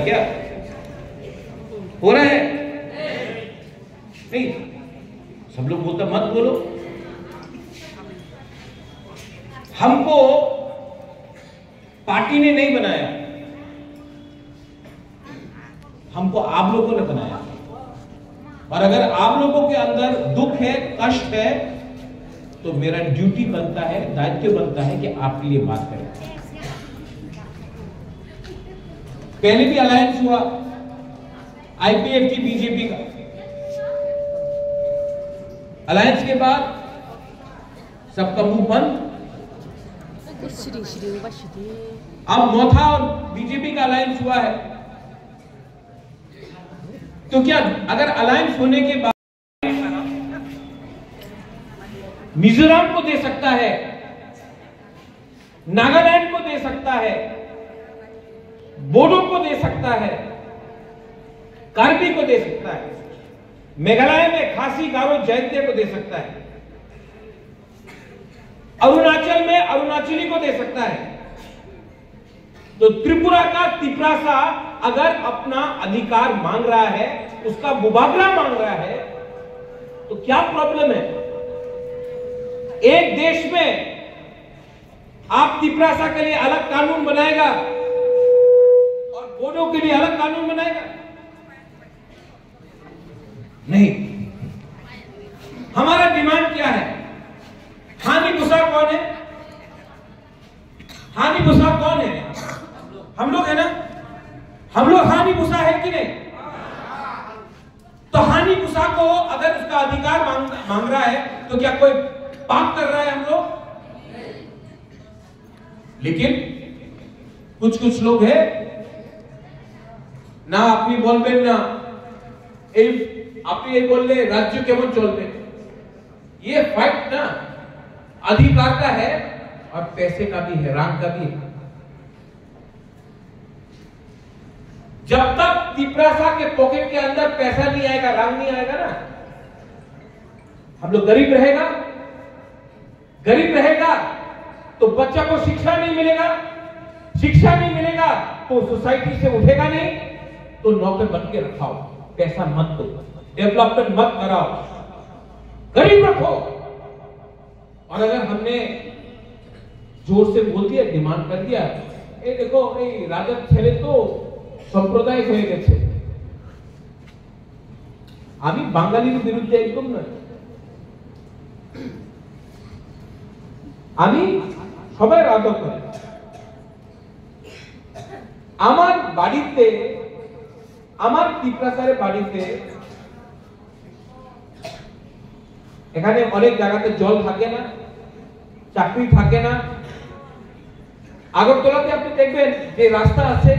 क्या हो रहा है? नहीं, सब लोग बोलते मत बोलो। हमको पार्टी ने नहीं बनाया, हमको आप लोगों ने बनाया। और अगर आप लोगों के अंदर दुख है, कष्ट है, तो मेरा ड्यूटी बनता है, दायित्व बनता है कि आपके लिए बात करें। पहले भी अलायंस हुआ आईपीएफ की बीजेपी का, अलायंस के बाद सबका मुंह बंद। अब मोथा और बीजेपी का अलायंस हुआ है, तो क्या अगर अलायंस होने के बाद मिजोरम को दे सकता है, नागालैंड को दे सकता है, बोडो को दे सकता है, कार्बी को दे सकता है, मेघालय में खासी, गारो, जयंतिया को दे सकता है, अरुणाचल में अरुणाचली को दे सकता है, तो त्रिपुरा का तिपरासा अगर अपना अधिकार मांग रहा है, उसका मुबादला मांग रहा है, तो क्या प्रॉब्लम है? एक देश में आप तिपरासा के लिए अलग कानून बनाएगा और बोडो के लिए अलग कानून बनाएगा? नहीं। हमारा डिमांड क्या है? हानि भूसा कौन है? हानि भूसा कौन है? हम लोग है ना? हम लोग हानि भूसा है कि नहीं? तो हानि भूसा को अगर उसका अधिकार मांग रहा है, तो क्या कोई पाप कर रहा है हम लोग? लेकिन कुछ लोग है ना, अपनी बोलबेन ना अपनी बोलले राज्य केमन चलते, ये फैक्ट ना अधिकार का है और पैसे का भी है, रंग का भी है। जब तक तिपरासा के पॉकेट के अंदर पैसा नहीं आएगा, रंग नहीं आएगा ना, हम लोग गरीब रहेगा तो बच्चा को शिक्षा नहीं मिलेगा, शिक्षा नहीं मिलेगा तो सोसाइटी से उठेगा नहीं, तो नौकर बन के रखाओ, पैसा मत दो, डेवलपमेंट मत कराओ, गरीब रखो। और अगर हमने जोर से बोल दिया, डिमांड कर दिया, ए देखो ए राजद छेले तो संप्रदाय হয়ে গেছে, আমি বাঙালির বিরুদ্ধে একদম নয়, আমি সবাই আদর করি, আমার বাড়িতে, আমার টিপ্রাসারে বাড়িতে এখানে অনেক জায়গাতে জল থাকে না, চাকরি থাকে না। আগরতলাতে আপনি দেখবেন যে রাস্তা আছে,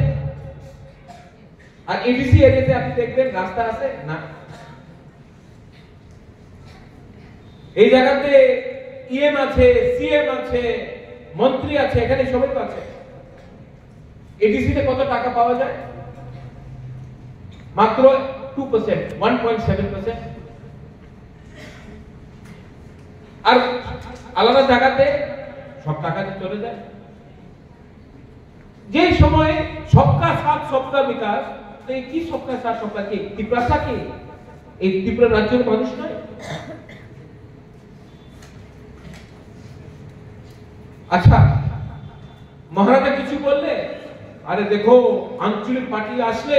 আর এডিসি এরিয়াতে আপনি দেখবেন রাস্তা আছে না। এই জায়গাতে ইএম আছে, সিএম আছে, মন্ত্রী আছে, এখানে সবাই তো আছে। এডিসি তে কত টাকা পাওয়া যায়? মাত্র 2%, 1.7%। আর আলাদা জায়গাতে সব টাকা চলে যায়। যে সময়ে সবকা সাথ সবকা বিকাশ, তো এই কি সবকা সাথ সবকা কি ত্রিপুরা কি এই ত্রিপুরা রাজ্যের মানুষ নয়? আচ্ছা, মহারাজা কিছু বললে, আরে দেখো আঞ্চলিক পার্টি আসলে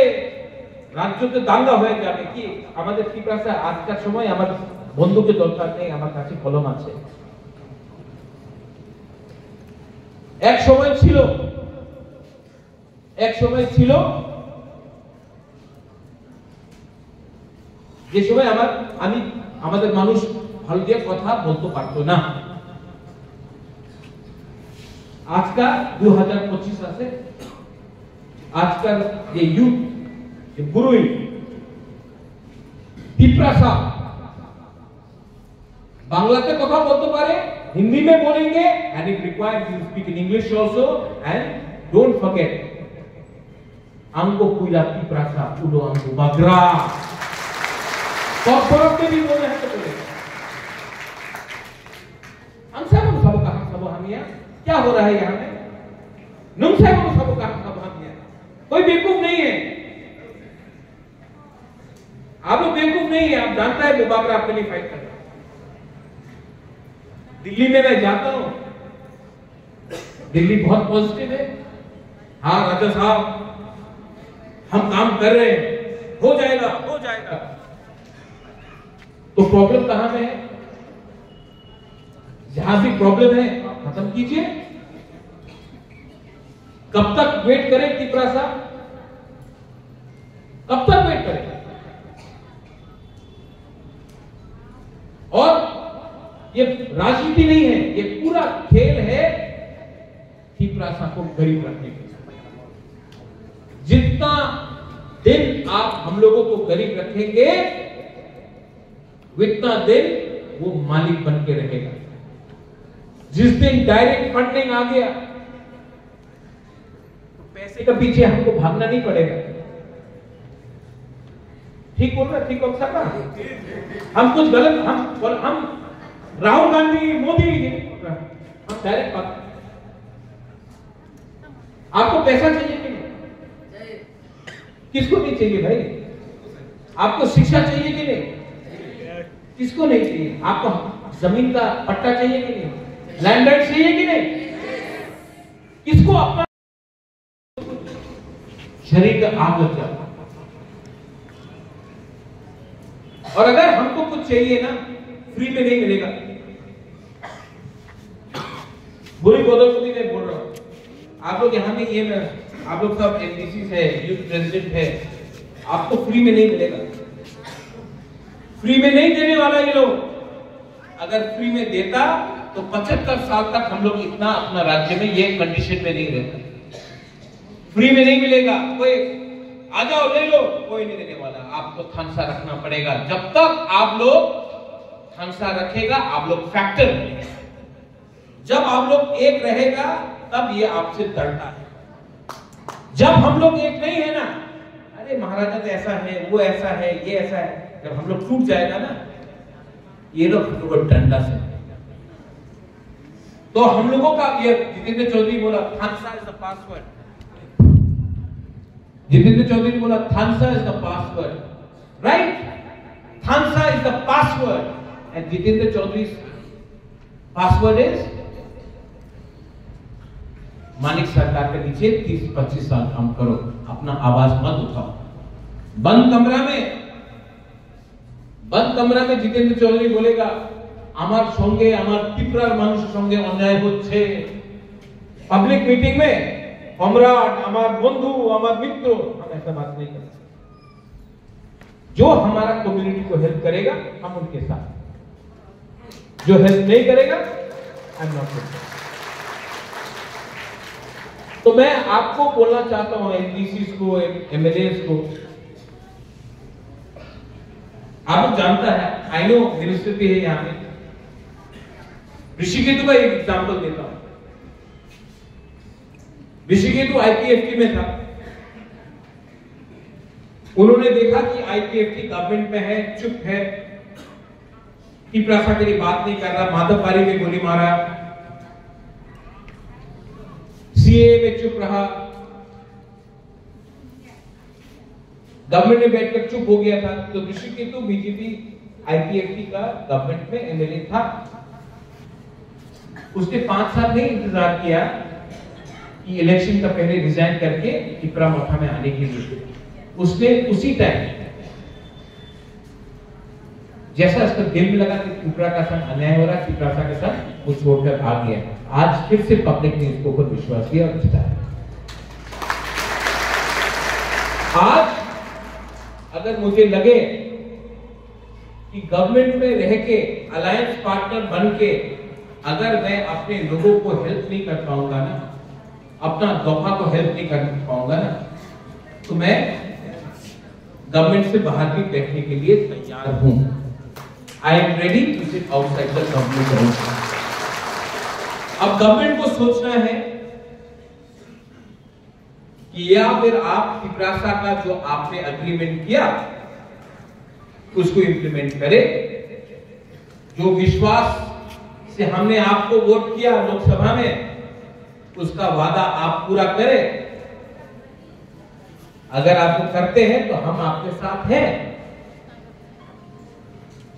রাজ্যতে দাঙ্গা হয়ে যাবে। কি আমাদের ত্রিপুরা আজকের সময় আমার বন্ধুকে দরকার নেই, আমার কাছে কলম আছে। এক সময় ছিল যে সময় আমাদের মানুষ ভালো দিয়ে কথা বলতে পারতো না। আজকাল 2025 আছে, আজকাল যে ইউথ যে গুরুই ত্রিপুরা বাংলাতে কথা বলতে পারে, हिंदी में बोलेंगे, and if required you speak in English also, and don't forget अंगो कुला ত্রিপুরা उलो अंगो बगरा। कॉर्पोरेट में भी बोले हैं तो बोले हम सब कहा सब हम यहाँ क्या हो रहा है यहाँ में? नुम से सब कहा सब हम यहाँ कोई बेवकूफ नहीं है। आप लोग बेवकूफ नहीं है, आप जानता है मुबागरा आपके लिए फाइट कर रहा है। दिल्ली में मैं जाता हूं, दिल्ली बहुत पॉजिटिव है। हाँ राजा साहब हम काम कर रहे हैं, हो जाएगा। तो प्रॉब्लम कहां में है? जहां भी प्रॉब्लम है खत्म कीजिए। कब तक वेट करें त्रिपुरा साहब? कब तक वेट करें? और ये राजनीति नहीं है, ये पूरा खेल है त्रिपुरा को गरीब रखने के। जितना दिन आप हम लोगों को गरीब रखेंगे, उतना दिन वो मालिक बन के रहेगा। जिस दिन डायरेक्ट फंडिंग आ गया तो पैसे के पीछे हमको भागना नहीं पड़ेगा। ठीक बोल रहे? ठीक हो सकता? हम कुछ गलत हम राहुल गांधी, मोदी, हम डायरेक्ट बात। आपको पैसा चाहिए कि नहीं? किसको नहीं चाहिए भाई? आपको शिक्षा चाहिए कि नहीं? किसको नहीं चाहिए? आपको जमीन का पट्टा चाहिए कि नहीं? लैंड राइट चाहिए कि नहीं? किसको अपना शरीर का आग लग जाता? और अगर हमको कुछ चाहिए ना, फ्री में नहीं मिलेगा। बुरी गोदरपुरी में बोल रहा हूं, आप लोग यहाँ में ये में आप लोग सब एमडीसी है, यूथ प्रेसिडेंट है, आपको फ्री में नहीं मिलेगा। फ्री में नहीं देने वाला ये लोग। अगर फ्री में देता तो 75 साल तक हम लोग इतना अपना राज्य में ये कंडीशन में नहीं रहता। फ्री में नहीं मिलेगा। कोई आ जाओ ले लो, कोई नहीं देने वाला। आपको थानसा रखना पड़ेगा। जब तक आप लोग थानसा रखेगा, आप लोग फैक्टर बनेंगे। जब आप लोग एक रहेगा तब ये आपसे डरता है। जब हम लोग एक नहीं है ना, अरे महाराजा तो ऐसा है, वो ऐसा है, ये ऐसा है, जब हम लोग टूट जाएगा ना, ये लोग हम लोग को डंडा से। तो हम लोगों का ये जितेंद्र चौधरी बोला Thansa is the password. Jitendra Chaudhary बोला Thansa is the password, right? Thansa is the password and Jitendra Chaudhary password is Manik Sarkar के नीचे 30-25 साल काम करो, अपना आवाज मत उठाओ। बंद कमरा में जितेंद्र चौधरी बोलेगा আমার সঙ্গে আমার ত্রিপুরার মানুষের সঙ্গে অন্যায় হচ্ছে। পাবলিক মিটিং में कॉमराड, हमारा बंधु, हमारा मित्र, हम ऐसा बात नहीं करते। जो हमारा कम्युनिटी को हेल्प करेगा हम उनके साथ, जो हेल्प नहीं करेगा आई एम नॉट विद। तो मैं आपको बोलना चाहता हूं, एमपीसीज को, एमएलएस को, आप जानता है, आई नो मिनिस्टर भी है यहां पे। ऋषिकेतु का एक एग्जांपल देता हूं। ऋषिकेतु आईपीएफटी में था, उन्होंने देखा कि आईपीएफटी गवर्नमेंट में है, चुप है, टिपरासा के लिए बात नहीं कर रहा, माधवपारी में गोली मारा, सीए में चुप रहा, गवर्नमेंट में बैठकर चुप हो गया था। तो ऋषिकेतु बीजेपी आईपीएफटी का गवर्नमेंट में एमएलए था, उसने 5 साल नहीं इंतजार किया कि इलेक्शन का पहले रिजाइन करके टिपरा मोथा में आने के लिए। उसने उसी टाइम जैसा उसका दिल में लगा कि टिपरा का संग अन्याय हो रहा है, टिपरासा के साथ वो छोड़कर आ गया। आज फिर से पब्लिक ने इसके ऊपर विश्वास किया और जिताया। आज अगर मुझे लगे कि गवर्नमेंट में रह के अलायंस पार्टनर बन के अगर मैं अपने लोगों को हेल्प नहीं कर पाऊंगा ना, अपना दफा को हेल्प नहीं कर पाऊंगा ना, तो मैं गवर्नमेंट से बाहर भी बैठने के लिए तैयार हूं। I am ready to sit outside the government. अब गवर्नमेंट को सोचना है कि या फिर आप टिपरासा का जो आपने एग्रीमेंट किया उसको इंप्लीमेंट करे, जो विश्वास से हमने आपको वोट किया लोकसभा में उसका वादा आप पूरा करें। अगर आप वो करते हैं तो हम आपके साथ हैं,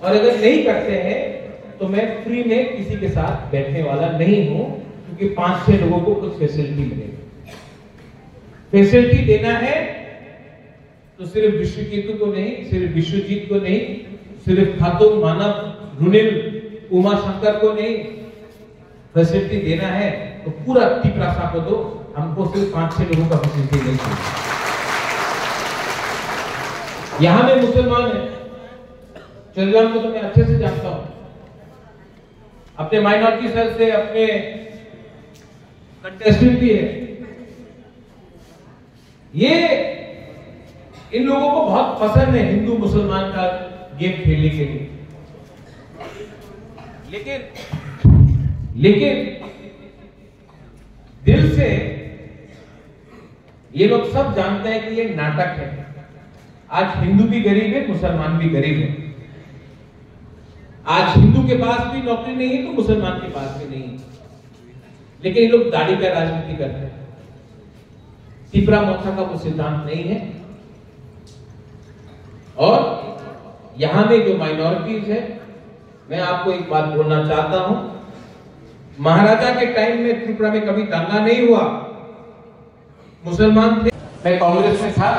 और अगर नहीं करते हैं तो मैं फ्री में किसी के साथ बैठने वाला नहीं हूं, क्योंकि 5-6 लोगों को कुछ फैसिलिटी मिलेगी। फैसिलिटी देना है तो सिर्फ विश्वकेतु को नहीं, सिर्फ विश्वजीत को नहीं, सिर्फ खातून मानव, रुनिल, उमा शंकर को नहीं, फैसिलिटी देना है तो पूरा टिपरासा को दो। हमको सिर्फ 5-6 लोगों का फैसिलिटी नहीं चाहिए। यहां में मुसलमान है, चंद्रयान को तो मैं अच्छे से जानता हूं, अपने माइनॉरिटी सेल से अपने कंटेस्टेंट भी है। ये इन लोगों को बहुत पसंद है हिंदू मुसलमान का गेम खेलने के लिए, लेकिन दिल से ये लोग सब जानते हैं कि ये नाटक है। आज हिंदू भी गरीब है, मुसलमान भी गरीब है। आज हिंदू के पास भी नौकरी नहीं है तो मुसलमान के पास भी नहीं है, लेकिन ये लोग दाढ़ी का राजनीति करते हैं। टिपरा मोथा का वो सिद्धांत नहीं है। और यहां में जो माइनॉरिटीज है, मैं आपको एक बात बोलना चाहता हूं, महाराजा के टाइम में त्रिपुरा में कभी दंगा नहीं हुआ, मुसलमान थे। मैं कांग्रेस में था,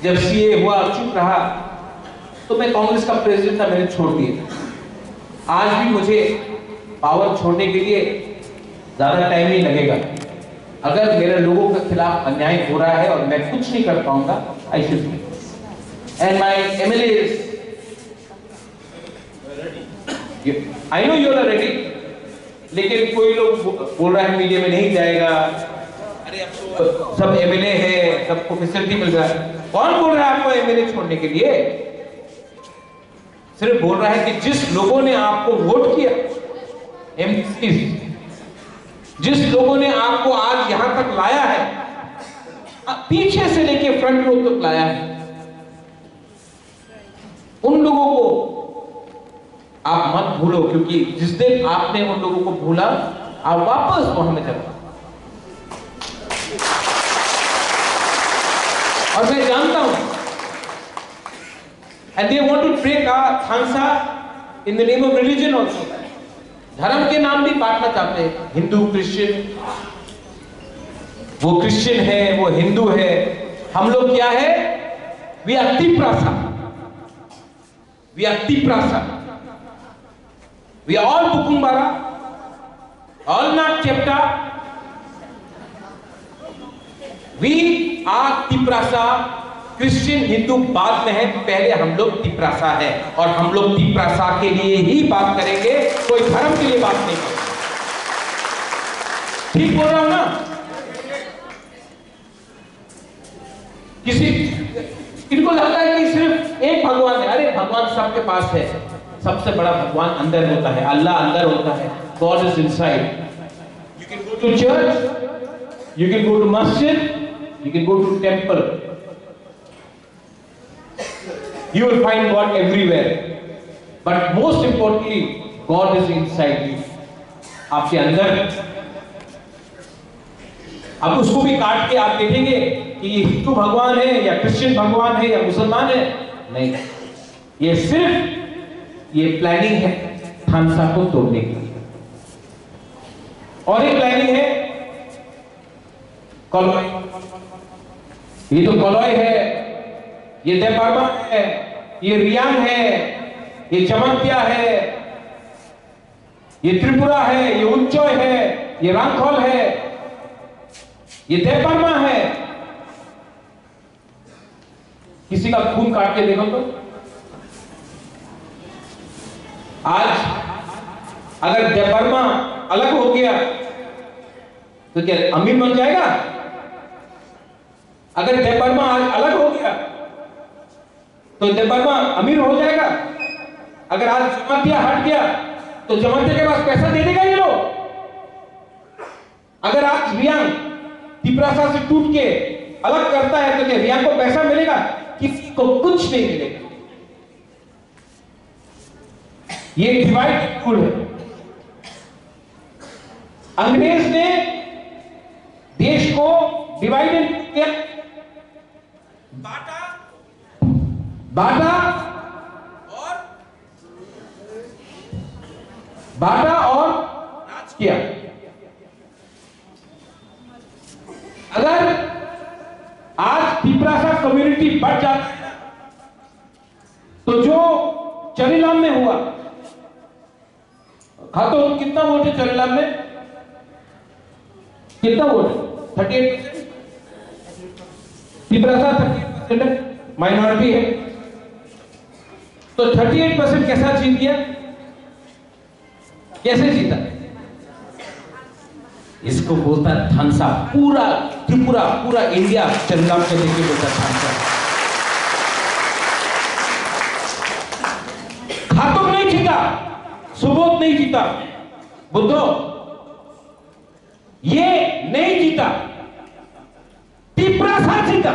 जब सीए हुआ चुप रहा तो मैं कांग्रेस का प्रेसिडेंट था, मैंने छोड़ दिया। आज भी मुझे पावर छोड़ने के लिए ज्यादा टाइम नहीं लगेगा। अगर मेरे लोगों के खिलाफ अन्याय हो रहा है और मैं कुछ नहीं कर पाऊंगा, I should be, and my MLAs, I know you are ready. लेकिन कोई लोग बोल रहा है मीडिया में नहीं जाएगा, अरे अब तो सब एमएलए है, सबको फैसिलिटी मिल रहा है। कौन बोल रहा है आपको एमएलए छोड़ने के लिए? सिर्फ बोल रहा है कि जिस लोगों ने आपको वोट किया, एमपीसीज, जिस लोगों ने आपको आज यहां तक लाया है, पीछे से लेके फ्रंट रो तक लाया है, उन लोगों को आप मत भूलो, क्योंकि जिस दिन आपने उन लोगों को भूला, आप वापस वहां में चलो। और मैं जानता हूं, and they want to break our Khalsa in the name of religion also. धर्म के नाम भी बांटना चाहते हैं, हिंदू क्रिश्चियन, वो क्रिश्चियन है, वो हिंदू है, हम लोग क्या है? We are Tiprasa, we are Tiprasa, we are all बुकुम्बारा, ऑल नॉट चेप्टा, we are Tiprasa. Christian Hindu बाद में है, पहले हम लोग तिपरासा है, और हम लोग तिपरासा के लिए ही बात करेंगे, कोई धर्म के लिए बात नहीं करेंगे। ठीक बोल रहा हूं ना? किसी इनको लगता है कि सिर्फ एक भगवान है। अरे भगवान सबके पास है, सबसे बड़ा भगवान अंदर होता है, अल्लाह अंदर होता है। God is inside. You can go to church, you can go to मस्जिद, you can go to temple, you will find God everywhere, but most importantly God is inside you, आपके अंदर। अब उसको भी काट के आप देखेंगे कि ये हिंदू भगवान है या क्रिश्चियन भगवान है या मुसलमान है, नहीं, ये सिर्फ ये प्लानिंग है थानसा को तोड़ने की। और एक प्लानिंग है कॉलोई, ये तो कॉलोई है, ये देवबर्मा है, ये रियांग है, ये चमत्या है, ये त्रिपुरा है, ये उच्चोय है, ये रांखोल है, ये देवबर्मा है। किसी का खून काट के देखो तो। आज अगर देवबर्मा अलग हो गया तो क्या अमीर बन जाएगा? अगर देवबर्मा आज अलग हो गया तो देवबर्मा अमीर हो जाएगा? अगर आज जमातिया हट गया तो जमातिया के पास पैसा दे देगा ये लोग? अगर आज रियांग तिपरासा से टूट के अलग करता है तो क्या रियांग को पैसा मिलेगा? किसी को कुछ नहीं मिलेगा। ये डिवाइड रूल है। अंग्रेज ने देश को डिवाइड किया, बांटा और राज किया। अगर आज तिपरासा कम्युनिटी बढ़ जाता है तो जो चरीलाम में हुआ, हाँ तो कितना वोट है चरीलाम में? कितना वोट? 38%। तिपरासा 38% है, माइनॉरिटी है, तो 38% कैसा जीत गया? कैसे जीता? इसको बोलता है थानसा। पूरा त्रिपुरा, पूरा इंडिया चरीलाम के देख के बोलता है थानसा। खातुक नहीं जीता, सुबोध नहीं जीता, बुद्धो ये नहीं जीता, तिपरासा जीता।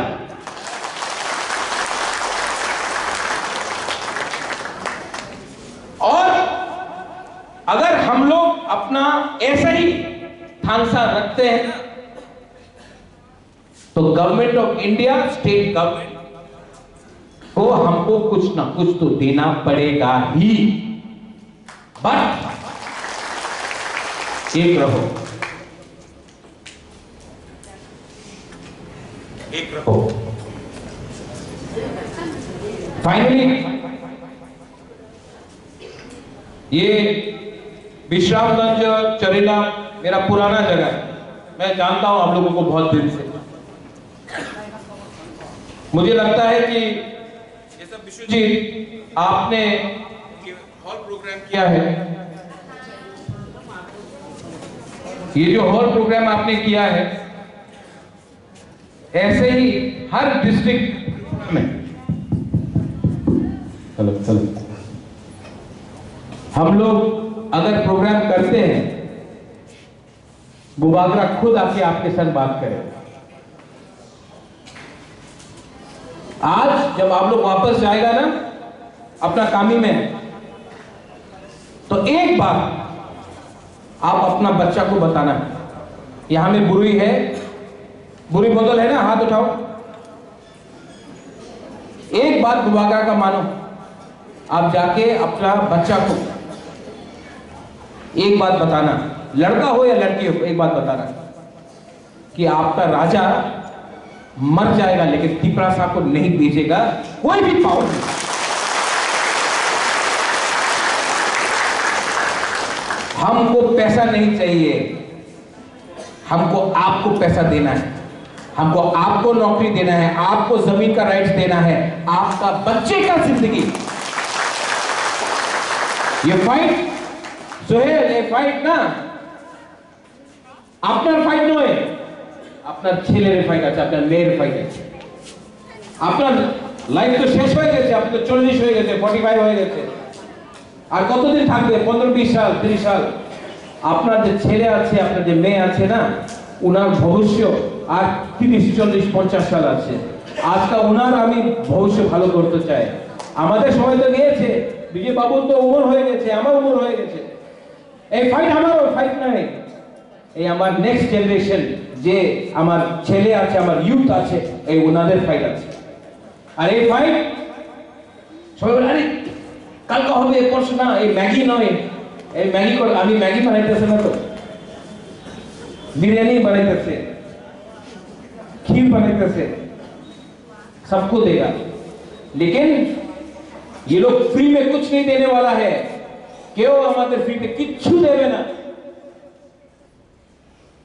और अगर हम लोग अपना ऐसा ही थानसा रखते हैं तो government of India, state government को हमको कुछ ना कुछ तो देना पड़ेगा ही। बट एक रहो, एक रहो। फाइनली ये विश्रामगंज चरीला मेरा पुराना जगह है, मैं जानता हूं आप लोगों को बहुत दिन से। मुझे लगता है कि जैसा विशु जी आपने हॉल प्रोग्राम किया है, ये जो हॉल प्रोग्राम आपने किया है, ऐसे ही हर डिस्ट्रिक्ट में हम लोग अगर प्रोग्राम करते हैं, बुबागरा खुद आके आपके साथ बात करे। आज जब आप लोग वापस जाएगा ना अपना कामी में, तो एक बार आप अपना बच्चा को बताना, यहां में बुरी है, बुरी बोतल है ना, हाथ उठाओ। एक बात बुबागरा का मानो, आप जाके अपना बच्चा को एक बात बताना, लड़का हो या लड़की हो, एक बात बताना कि आपका राजा मर जाएगा लेकिन तिपरासा को नहीं भेजेगा कोई भी पावर नहीं। हमको पैसा नहीं चाहिए, हमको आपको पैसा देना है। हमको आपको नौकरी देना है, आपको जमीन का राइट्स देना है, आपका बच्चे का जिंदगी। ये फाइट সোহেল, এই ফাইট না আপনার ফাইট নয়, আপনার ছেলের ফাইট আছে, আপনার মেয়ের ফাইট আছে। আপনার লাইফ তো শেষ হয়ে গেছে, আপনি তো 40 হয়ে গেছে, 45 হয়ে গেছে, আর কতদিন থাকবে? 15-20 সাল, 30 সাল। আপনার যে ছেলে আছে, আপনার যে মেয়ে আছে না, উনার ভবিষ্যৎ আর 30-40-50 সাল আছে। আজকে উনার আমি ভবিষ্যৎ ভালো করতে চাই। আমাদের সময় তো গিয়েছে, বিজয় বাবুর তো উমর হয়ে গেছে, আমার উমর হয়ে গেছে। এই ফাইট আমার ফাইট নাই, এই আমার নেক্সট জেনারেশন, যে আমার ছেলে আছে, আমার ইউথ আছে, এই ওনাদের ফাইট আছে। আর এই ফাইট সবাই বলে আরে কালকে হবে, পরশু না, এই ম্যাগি নয়, এই ম্যাগি করে আমি ম্যাগি বানাইতেছে না, তো बिरयानी बनाते, खीर बनाते, सबको देगा, लेकिन ये लोग फ्री में कुछ नहीं देने वाला है। क्यों हमारे फ्री में किच्छु देवे ना।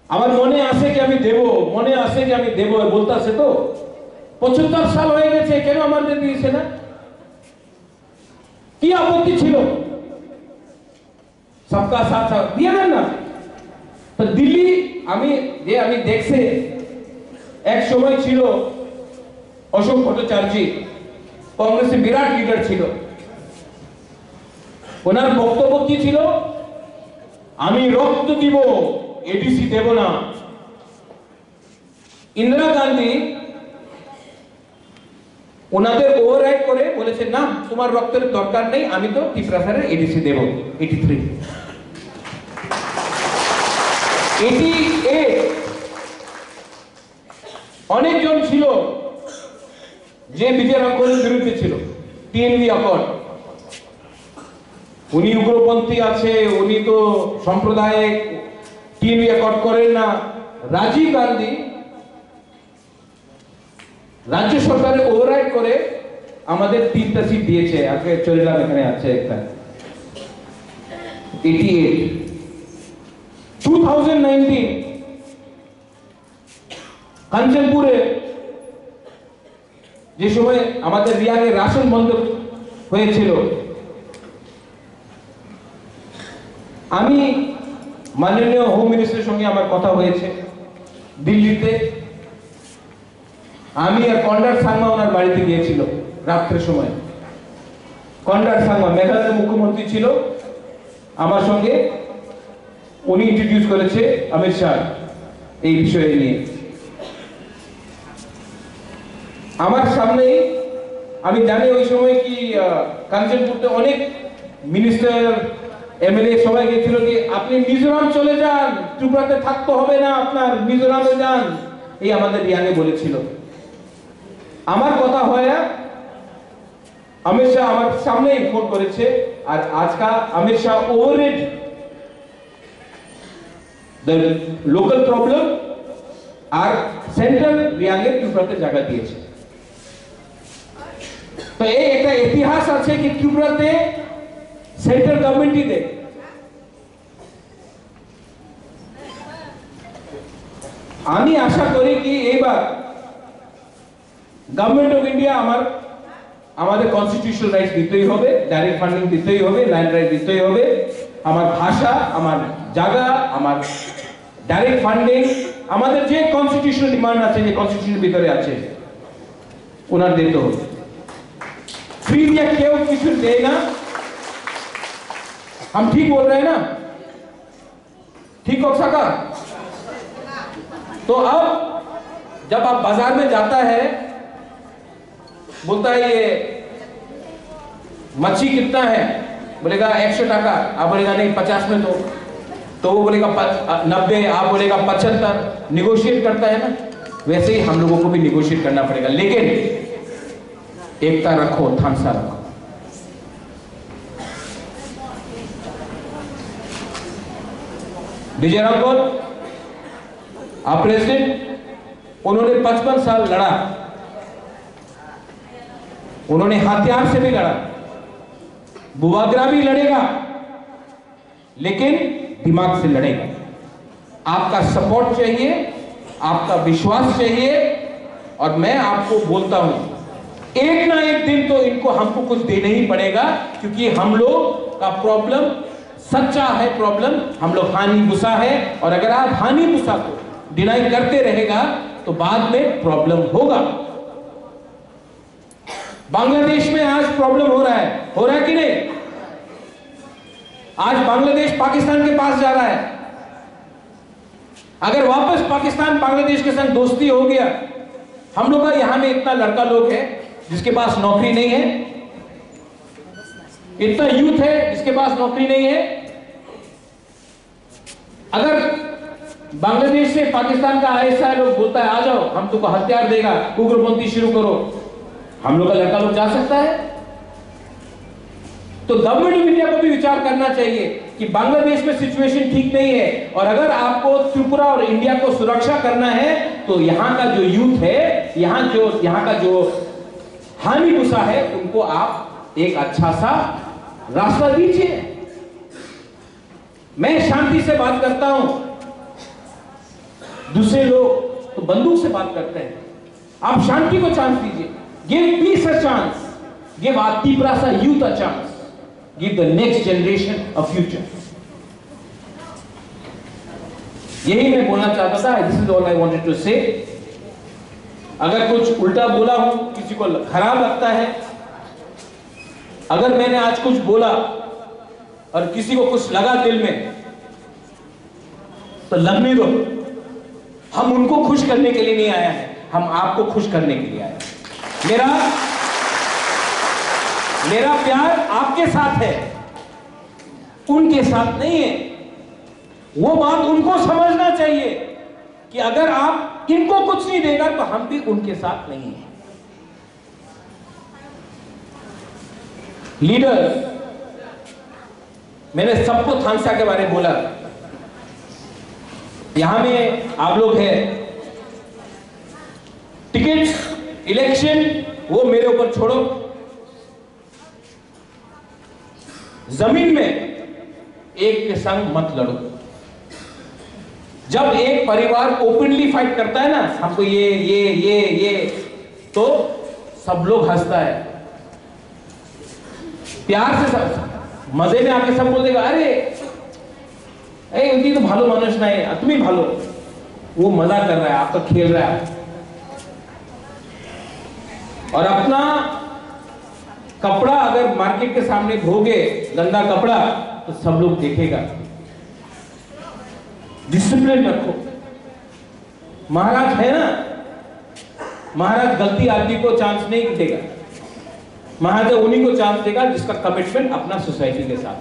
আমার মনে আছে কি আমি দেব, মনে আছে কি আমি দেব বলতাছে তো 75 সাল হয়ে গেছে, কেন আমাদের দিয়েছে না? কি আপত্তি ছিল? সবকা সাথ সাথ দিয়ে দেন না। তো দিল্লি আমি দেখছি, এক সময় ছিল অশোক ভট্টাচার্য, কংগ্রেসের বিরাট লিডার ছিল। ওনার বক্তব্য কি ছিল? আমি রক্ত দিব, এডিসি দেব না। ইন্দিরা গান্ধী ওনাদের ওভাররাইড করে বলেছে না, তোমার রক্তের দরকার নেই, আমি তো ত্রিপুরার এডিসি দেব। 83 অনেকজন ছিল যে বিজয় রঙ্গনের বিরুদ্ধে ছিল। টিএনবি অ্যাকর্ড, উনি উগ্রপন্থী আছে, উনি তো সাম্প্রদায়িক, টিএনবি অ্যাকর্ড করেন না। রাজীব গান্ধী রাজ্য সরকারের ওভাররাইড করে আমাদের 3টা সিট দিয়েছে। আজকে চলিলাম, এখানে আছে একটা 88। 2019 কাঞ্চনপুরে যে সময় আমাদের রিয়াংয়ে রাশন বন্ধ হয়েছিল, আমি মাননীয় হোম মিনিস্টারের সঙ্গে আমার কথা হয়েছে দিল্লিতে। আমি আর কন্ডার সাংমা ওনার বাড়িতে গিয়েছিল রাত্রের সময়। কন্ডার সাংমা মেঘালয়ের মুখ্যমন্ত্রী ছিল আমার সঙ্গে, উনি ইন্ট্রোডিউস করেছে অমিত শাহ এই বিষয়ে নিয়ে। আমার সামনেই আমি জানি ওই সময় কি কাঞ্চনপুরতে অনেক মিনিস্টার, এমএলএ সবাই গেছিল কি আপনি মিজোরাম চলে যান, ত্রিপুরাতে থাকতে হবে না, আপনার মিজোরামে যান, এই আমাদের রিয়াংয়ে বলেছিল। আমার কথা হয় অমিত শাহ আমার সামনেই ফোন করেছে, আর আজকা Amit Shah overrode the local problem আর সেন্ট্রাল রিয়াংয়ে ত্রিপুরাতে জায়গা দিয়েছে। তো এই একটা ইতিহাস আছে কি ত্রিপুরাতে সেন্ট্রাল গভর্নমেন্টই দেয়। আমি আশা করি কি এবার গভর্নমেন্ট অফ ইন্ডিয়া আমাদের কনস্টিটিউশনাল রাইটস দিতেই হবে, ডাইরেক্ট ফান্ডিং দিতেই হবে, ল্যান্ড রাইট দিতেই হবে, আমার ভাষা, আমার জায়গা, আমার ডাইরেক্ট ফান্ডিং, আমাদের যে কনস্টিটিউশনাল ডিমান্ড আছে, যে কনস্টিটিউশনের ভিতরে আছে, ওনার দিতে হবে। फ्री दिया क्यों किसी देना? हम ठीक बोल रहे हैं ना? ठीक हो सका? तो अब जब आप बाजार में जाता है, बोलता है ये मच्छी कितना है, बोलेगा 100 टाका, आप बोलेगा नहीं 50 में दो, तो वो बोलेगा 90, आप बोलेगा 75, निगोशिएट करता है ना। वैसे ही हम लोगों को भी निगोशिएट करना पड़ेगा, लेकिन एकता रखो, थानसा रखो। विजय राघवन आप प्रेसिडेंट, उन्होंने 55 साल लड़ा, उन्होंने हथियार से भी लड़ा, बुवागरा भी लड़ेगा, लेकिन दिमाग से लड़ेगा। आपका सपोर्ट चाहिए, आपका विश्वास चाहिए। और मैं आपको बोलता हूं, एक ना एक दिन तो इनको हमको कुछ देना ही पड़ेगा, क्योंकि हम लोग का प्रॉब्लम सच्चा है, प्रॉब्लम हम लोग हानि भूसा है। और अगर आप हानि भूसा को डिनाई करते रहेगा तो बाद में प्रॉब्लम होगा। बांग्लादेश में आज प्रॉब्लम हो रहा है कि नहीं? आज बांग्लादेश पाकिस्तान के पास जा रहा है। अगर वापस पाकिस्तान बांग्लादेश के संग दोस्ती हो गया, हम लोग का यहां में इतना लड़का लोग है जिसके पास नौकरी नहीं है, इतना यूथ है जिसके पास नौकरी नहीं है। अगर बांग्लादेश से पाकिस्तान का ऐसा लोग बोलता है आ जाओ हम तुमको हथियार देगा, उग्रपंथी शुरू करो, हम लोग का लड़का लोग जा सकता है? तो गवर्नमेंट ऑफ इंडिया को भी विचार करना चाहिए कि बांग्लादेश में सिचुएशन ठीक नहीं है, और अगर आपको त्रिपुरा और इंडिया को सुरक्षा करना है तो यहां का जो यूथ है, यहां का जो हानि भूसा है, उनको आप एक अच्छा सा रास्ता दीजिए। मैं शांति से बात करता हूं, दूसरे लोग तो बंदूक से बात करते हैं। आप शांति को चांस दीजिए, give peace a chance, give our Tripura youth a chance, give the next generation a future. यही मैं बोलना चाहता था। This is all I wanted to say. अगर कुछ उल्टा बोला हूं, किसी को खराब लगता है, अगर मैंने आज कुछ बोला और किसी को कुछ लगा दिल में, तो लगने दो। हम उनको खुश करने के लिए नहीं आया है, हम आपको खुश करने के लिए आए हैं। मेरा प्यार आपके साथ है, उनके साथ नहीं है। वो बात उनको समझना चाहिए कि अगर आप इनको कुछ नहीं देगा तो हम भी उनके साथ नहीं हैं। लीडर, मैंने सबको थांगसा के बारे में बोला, यहां में आप लोग हैं, टिकट इलेक्शन वो मेरे ऊपर छोड़ो, जमीन में एक के संग मत लड़ो। जब एक परिवार ओपनली फाइट करता है ना, हमको ये तो सब लोग हंसता है, प्यार से सब मजे में आके सब बोल देगा, अरे उनकी तो भालो मनुष्य नहीं, तुम ही भालो। वो मजा कर रहा है, आपका खेल रहा है। और अपना कपड़ा अगर मार्केट के सामने धोगे, गंदा कपड़ा, तो सब लोग देखेगा। डिसिप्लिन रखो। महाराज है ना, महाराज गलती आदमी को चांस नहीं देगा, महाराजा उन्हीं को चांस देगा जिसका कमिटमेंट अपना सोसाइटी के साथ।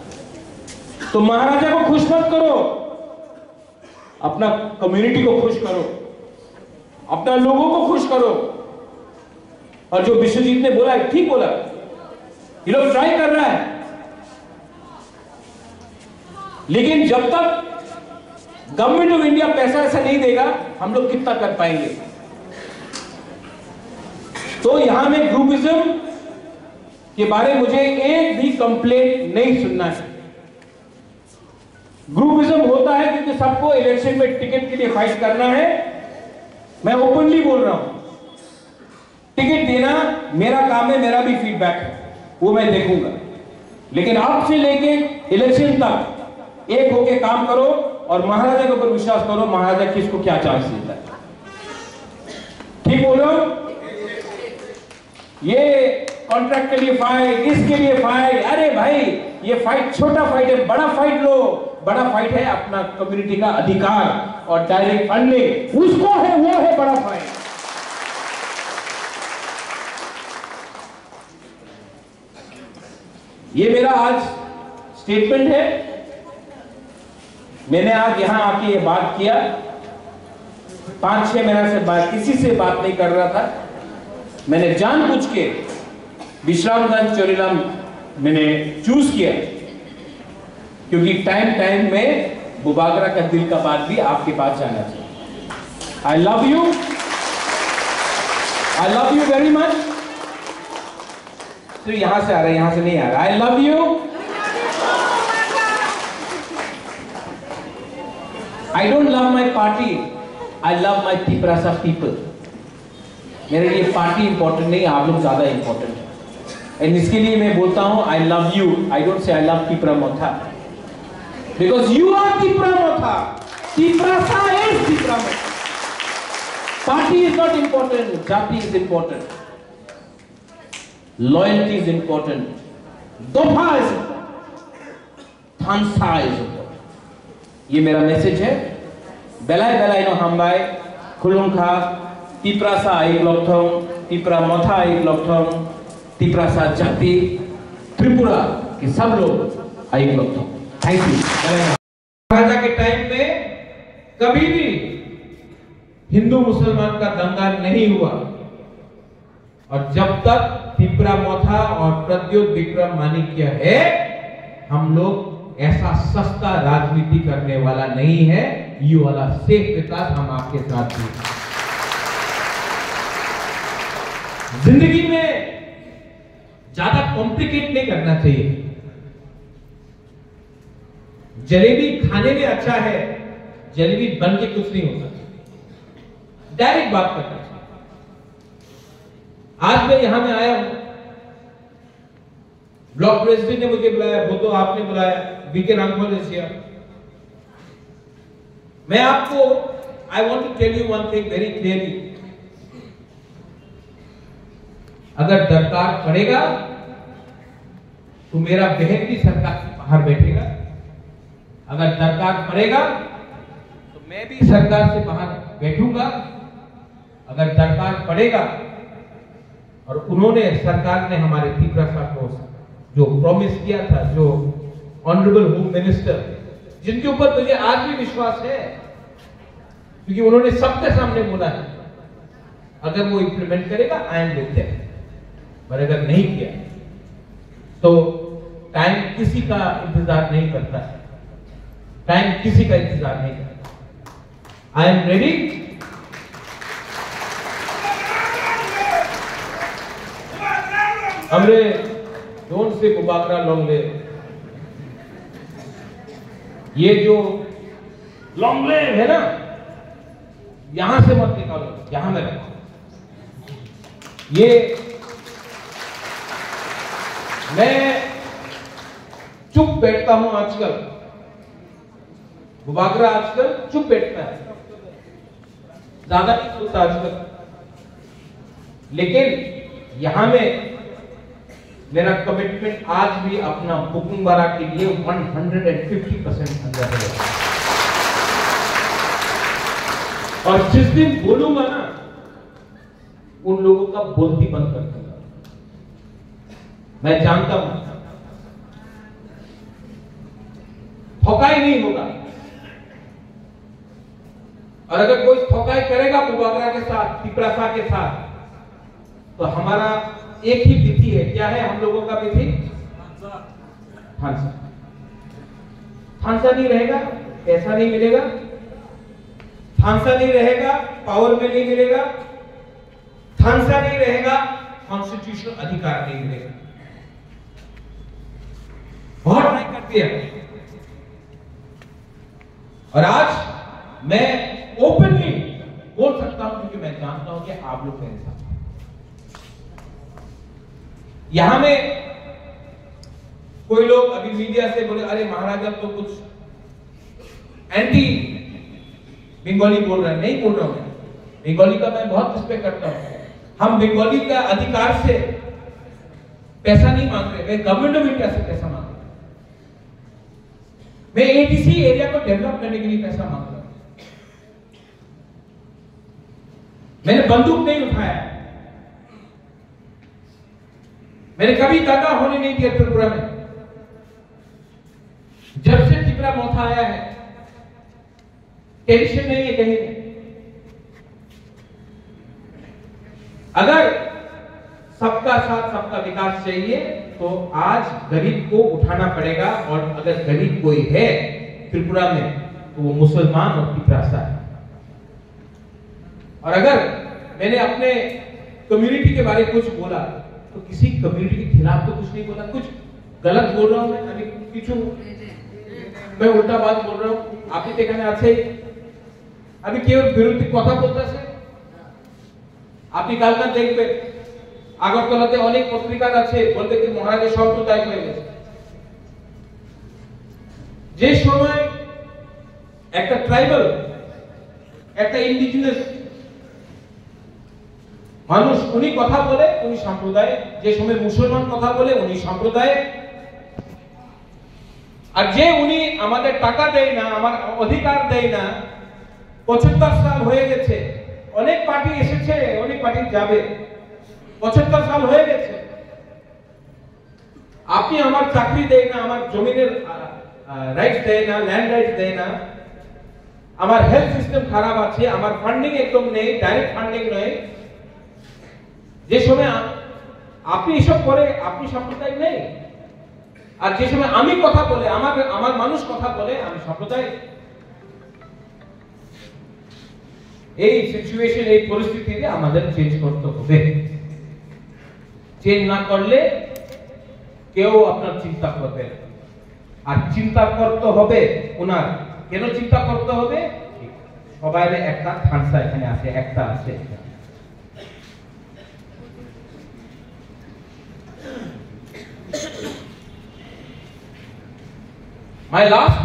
तो महाराजा को खुश मत करो, अपना कम्युनिटी को खुश करो, अपना लोगों को खुश करो। और जो विश्वजीत ने बोला है, ठीक बोला, ये लोग ट्राई कर रहा है, लेकिन जब तक गवर्नमेंट ऑफ इंडिया पैसा ऐसा नहीं देगा, हम लोग कितना कर पाएंगे? तो यहां में ग्रुपिज्म के बारे में मुझे एक भी कंप्लेंट नहीं सुनना है। ग्रुपिज्म होता है क्योंकि सबको इलेक्शन में टिकट के लिए फाइट करना है। मैं ओपनली बोल रहा हूं, टिकट देना मेरा काम है, मेरा भी फीडबैक है, वो मैं देखूंगा। लेकिन अब से लेके इलेक्शन तक एक होके काम करो और महाराजा के ऊपर विश्वास करो, महाराजा किसको क्या चांस देता है। ठीक बोल रहा हूं? ये कॉन्ट्रैक्ट के लिए फाइट, इसके लिए फाइट, अरे भाई ये फाइट छोटा फाइट है, बड़ा फाइट लो। बड़ा फाइट है अपना कम्युनिटी का अधिकार और डायरेक्ट फंडिंग, उसको है, वो है बड़ा फाइट। ये मेरा आज स्टेटमेंट है। मैंने आज यहां आके ये बात किया, 5-6 महीने से बात किसी से बात नहीं कर रहा था। मैंने जानबूझ के विश्रामगंज चोरीलाम मैंने चूज किया, क्योंकि टाइम में बुबागरा का दिल का बात भी आपके पास जाना चाहिए। आई लव यू वेरी मच। तो यहां से आ रहा है, यहां से नहीं आ रहा। आई love you. I don't love my party, I love my Tiprasa people. मेरे लिए पार्टी इंपॉर्टेंट नहीं, आप लोग ज्यादा इंपॉर्टेंट है। एंड इसके लिए मैं बोलता हूं I love you, I don't say I love Tipra Motha, because you are Tipra Motha, Tiprasa is Tipra Motha. Party is not important, जाति is important, loyalty is important, दोफा is important, Thansa is important. ये मेरा मैसेज है। बेलाय बेलाय नो हामबाय खुलुमखा तिपरासा एक लक्षण, तिपरामोथा एक लक्षण, तिपरासा जाति त्रिपुरा के सब लोग एक लक्षण। Thank you. महाराजा के टाइम में कभी भी हिंदू मुसलमान का दंगा नहीं हुआ, और जब तक तिपरामोथा और प्रद्योत विक्रम माणिक्य है, हम लोग ऐसा सस्ता राजनीति करने वाला नहीं है। ये वाला सेफ विकास हम आपके साथ हैं। जिंदगी में ज्यादा कॉम्प्लिकेट नहीं करना चाहिए। जलेबी खाने में अच्छा है, जलेबी बन के कुछ नहीं होता। डायरेक्ट बात करना चाहिए। आज मैं यहां में आया हूं, ब्लॉक प्रेसिडेंट ने मुझे बुलाया, वो तो आपने बुलाया, वीके रामफल इज हियर। मैं आपको I want to tell you one thing very clearly. अगर दरकार पड़ेगा तो मेरा बहन भी सरकार के बाहर बैठेगा। अगर दरकार पड़ेगा तो मैं भी सरकार से बाहर बैठूंगा। अगर दरकार पड़ेगा, और उन्होंने, सरकार ने हमारे तिपरासा को जो प्रॉमिस किया था, जो ऑनरेबल होम मिनिस्टर, जिनके ऊपर मुझे आज भी विश्वास है, क्योंकि उन्होंने सबके सामने बोला है, अगर वो इंप्लीमेंट करेगा आई एम विद देम। पर अगर नहीं किया तो टाइम किसी का इंतजार नहीं करता है, टाइम किसी का इंतजार नहीं करता। आई एम रेडी। हमरे जोन से बुबाकरा लॉन्गले, ये जो लॉन्गले है ना, यहां से मत निकालो, यहां में रखो। ये मैं चुप बैठता हूं आजकल, बुबाकरा आजकल चुप बैठता है, ज्यादा नहीं बोलता आजकल। लेकिन यहां में मेरा कमिटमेंट आज भी अपना बुकुंबारा के लिए 150% अंदर है। और जिस दिन बोलूंगा ना, उन लोगों का बोलती बंद कर दूंगा। मैं जानता हूं ठोकाई नहीं होगा, और अगर कोई ठोकाई करेगा बुबाकरा के साथ, तिपरासा के साथ, तो हमारा एक ही विधि है। क्या है हम लोगों का विधि? थानसा। थानसा नहीं रहेगा, पैसा नहीं मिलेगा, थानसा नहीं रहेगा, पावर में नहीं मिलेगा, थानसा नहीं रहेगा, कॉन्स्टिट्यूशनल अधिकार नहीं मिलेगा। बहुत ट्राई करती है, और आज मैं ओपनली बोल सकता हूं, क्योंकि मैं जानता हूं कि आप लोग मेरे साथ। यहां में कोई लोग अभी मीडिया से बोले, अरे महाराजा तो कुछ एंटी बंगाली बोल रहे हैं। नहीं बोल रहा हूं, बंगाली का मैं बहुत रिस्पेक्ट करता हूं। हम बंगाली का अधिकार से पैसा नहीं मांग रहे, मैं गवर्नमेंट ऑफ इंडिया से पैसा मांग रहा हूं। मैं एटीसी एरिया को डेवलप करने के लिए पैसा मांग रहा हूं। मैंने बंदूक नहीं उठाया, मैंने कभी दंगा होने नहीं दिया त्रिपुरा में। जब से तिपरामोथा आया है, टेंशन नहीं है कहीं में। अगर सबका साथ सबका विकास चाहिए तो आज गरीब को उठाना पड़ेगा, और अगर गरीब कोई है त्रिपुरा में तो वो मुसलमान और तिपरासा है। और अगर मैंने अपने कम्युनिटी के बारे में कुछ बोला तो किसी कम्युनिटी के खिलाफ तो कुछ नहीं बोला। कुछ गलत बोल रहा हूं मैं, अभी मैं उल्टा बात बोल रहा हूं, आप ही देखने अच्छे আমি কেউ বিরোধী কথা বলতেছে। আপনি কালকে দেখবেন আগরতলাতে অনেক পত্রিকার আছে বলবে কি মহারাজের সম্প্রদায় হয়ে গেছে। যে সময় একটা ট্রাইবাল, একটা ইন্ডিজিনাস মানুষ উনি কথা বলে উনি সম্প্রদায়, যে সময় মুসলমান কথা বলে উনি সম্প্রদায়, আর যে উনি আমাদের টাকা দেয় না, আমার অধিকার দেয় না, 75 সাল হয়ে গেছে, অনেক পার্টি এসেছে, অনেক পার্টি যাবে, 75 সাল হয়ে গেছে, আপনি আমার চাকরি দেয় না, আমার জমিনের রাইটস দেয় না, ল্যান্ড রাইটস দেয় না, আমার হেলথ সিস্টেম খারাপ আছে, আমার ফান্ডিং একদম নেই, ডাইরেক্ট ফান্ডিং নয়, যে সময় আপনি এসব করে আপনি সম্প্রদায় নেই, আর যে সময় আমি কথা বলে আমার মানুষ কথা বলে আমি সম্প্রদায়। এই সিচুয়েশন, এই পরিস্থিতিতে আমাদের চেঞ্জ করতে হবে। চেঞ্জ না করলে কেউ আপনার চিন্তা করবে না। আর চিন্তা করতে হবে ওনার, কেন চিন্তা করতে হবে? সবাই একটা থানসা এখানে আছে, একটা আছে। My last